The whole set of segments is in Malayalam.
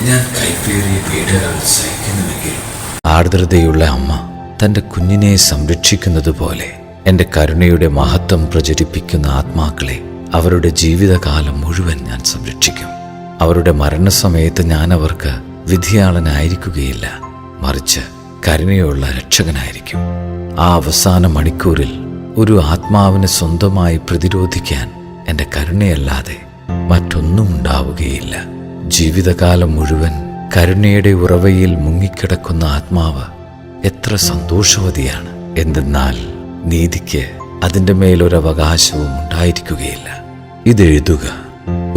ഞാൻ കൈപ്പേറിയ പീഡകൾ സഹിക്കുന്നുവെങ്കിലും ആർദ്രതയുള്ള അമ്മ തൻ്റെ കുഞ്ഞിനെ സംരക്ഷിക്കുന്നത് പോലെ എൻ്റെ കരുണയുടെ മഹത്വം പ്രചരിപ്പിക്കുന്ന ആത്മാക്കളെ അവരുടെ ജീവിതകാലം മുഴുവൻ ഞാൻ സംരക്ഷിക്കും. അവരുടെ മരണസമയത്ത് ഞാൻ അവർക്ക് വിധിയാളനായിരിക്കുകയില്ല, മറിച്ച് കരുണയുള്ള രക്ഷകനായിരിക്കും. ആ അവസാന മണിക്കൂറിൽ ഒരു ആത്മാവിനെ സ്വന്തമായി പ്രതിരോധിക്കാൻ എൻ്റെ കരുണയല്ലാതെ മറ്റൊന്നും ഉണ്ടാവുകയില്ല. ജീവിതകാലം മുഴുവൻ കരുണയുടെ ഉറവയിൽ മുങ്ങിക്കിടക്കുന്ന ആത്മാവ് എത്ര സന്തോഷവതിയാണ്. എന്തെന്നാൽ നീതിക്ക് അതിൻ്റെ മേലൊരവകാശവും ഉണ്ടായിരിക്കുകയില്ല. ഇതെഴുതുക.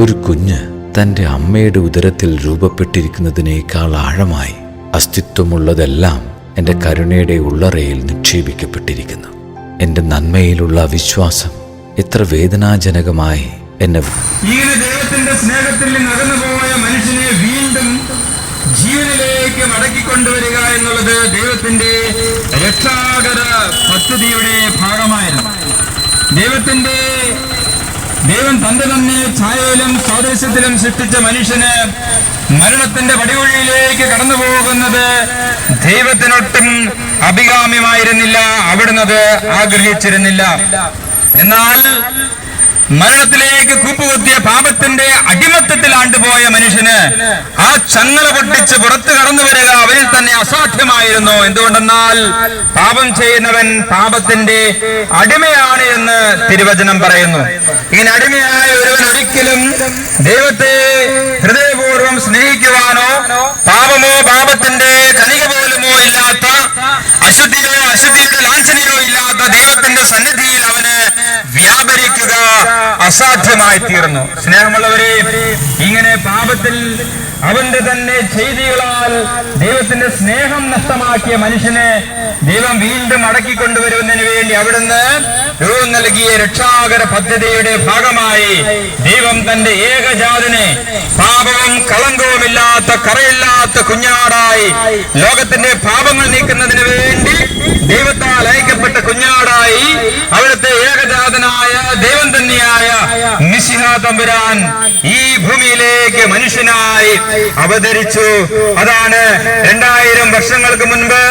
ഒരു കുഞ്ഞ് തൻ്റെ അമ്മയുടെ ഉദരത്തിൽ രൂപപ്പെട്ടിരിക്കുന്നതിനേക്കാൾ ആഴമായി അസ്തിത്വമുള്ളതെല്ലാം എൻ്റെ കരുണയുടെ ഉള്ളറയിൽ നിക്ഷേപിക്കപ്പെട്ടിരിക്കുന്നു. എൻ്റെ നന്മയിലുള്ള വിശ്വാസം എത്ര വേദനാജനകമായി എന്നെ ഇങ്ങനെ ദൈവത്തിന്റെ സ്നേഹത്തിൽ നിന്ന് അകന്നുപോയ മനുഷ്യനെ വീണ്ടും ജീവനിലേക്ക് മടക്കിക്കൊണ്ടുവരിക എന്നുള്ളത് ദൈവത്തിന്റെ രക്ഷാകര പദ്ധതിയുടെ ഭാഗമായിരുന്നു. ദൈവം തന്റെ തന്നെ ഛായയിലും സാദൃശ്യത്തിലും സൃഷ്ടിച്ച മനുഷ്യന് മരണത്തിന്റെ പടികുഴിയിലേക്ക് കടന്നു പോകുന്നത് ദൈവത്തിനൊട്ടും അഭികാമ്യമായിരുന്നില്ല. അവിടുന്ന് അത് ആഗ്രഹിച്ചിരുന്നില്ല. എന്നാൽ മരണത്തിലേക്ക് കൂപ്പുകുത്തിയ പാപത്തിന്റെ അടിമത്തത്തിൽ ആണ്ടുപോയ മനുഷ്യന് ആ ചങ്ങല പൊട്ടിച്ച് പുറത്തു കടന്നു വരിക അവരിൽ തന്നെ അസാധ്യമായിരുന്നു. എന്തുകൊണ്ടെന്നാൽ പാപം ചെയ്യുന്നവൻ പാപത്തിന്റെ അടിമയാണ് എന്ന് തിരുവചനം പറയുന്നു. ഇങ്ങനെ അടിമയായ ഒരുവൻ ഒരിക്കലും ദൈവത്തെ ഹൃദയപൂർവ്വം സ്നേഹിക്കുവാനോ പാപമോ പാപത്തിന്റെ കണിക പോലുമോ ഇല്ലാത്ത അശുദ്ധിയുടെ ലാഞ്ചനയോ ഇല്ലാത്ത ദൈവത്തിന്റെ സന്നിധിയിൽ അവന് വ്യാപരിക്കുക അസാധ്യമായി തീർന്നു. സ്നേഹമുള്ളവരെ, ഇങ്ങനെ പാപത്തിൽ അവന്റെ തന്നെ ചെയ്തികളാൽ ദൈവത്തിന്റെ സ്നേഹം നഷ്ടമാക്കിയ മനുഷ്യനെ ദൈവം വീണ്ടും മടക്കിക്കൊണ്ടുവരുന്നതിന് വേണ്ടി അവിടുന്ന് രൂപം നൽകിയ രക്ഷാകര പദ്ധതിയുടെ ഭാഗമായി ദൈവം തന്റെ ഏകജാതനെ പാപവും കളങ്കവുമില്ലാത്ത കറയില്ലാത്ത കുഞ്ഞാടായി ലോകത്തിന്റെ പാപങ്ങൾ നീക്കുന്നതിന് വേണ്ടി ദൈവത്താൽ അയക്കപ്പെട്ട കുഞ്ഞാടായി അവിടുത്തെ ഏകജാതനായ ദൈവം തന്നെയായ മിശിഹ തമ്പുരാൻ ഈ ഭൂമിയിലേക്ക് മനുഷ്യനായി അവതരിച്ചു. അതാണ് 2000 വർഷങ്ങൾക്ക് മുൻപ്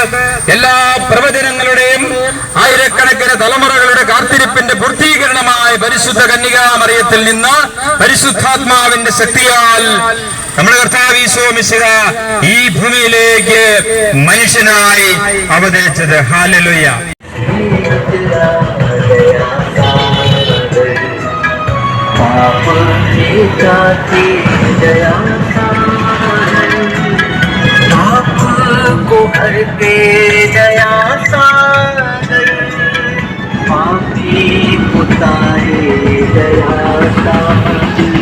എല്ലാ പ്രവചനങ്ങളുടെയും ആയിരക്കണക്കിന് തലമുറകളുടെ കാത്തിരിപ്പിന്റെ പൂർത്തീകരണമായ പരിശുദ്ധ കന്യകാമറിയത്തിൽ നിന്ന് പരിശുദ്ധാത്മാവിന്റെ ശക്തിയാൽ നമ്മുടെ കർത്താവ് ഈശോ മിശിഹ ഈ ഭൂമിയിലേക്ക് മനുഷ്യനായി അവതരിച്ചത്. ഹല്ലേലൂയ. को हर के दया सागर पापी पुतारे दया सागर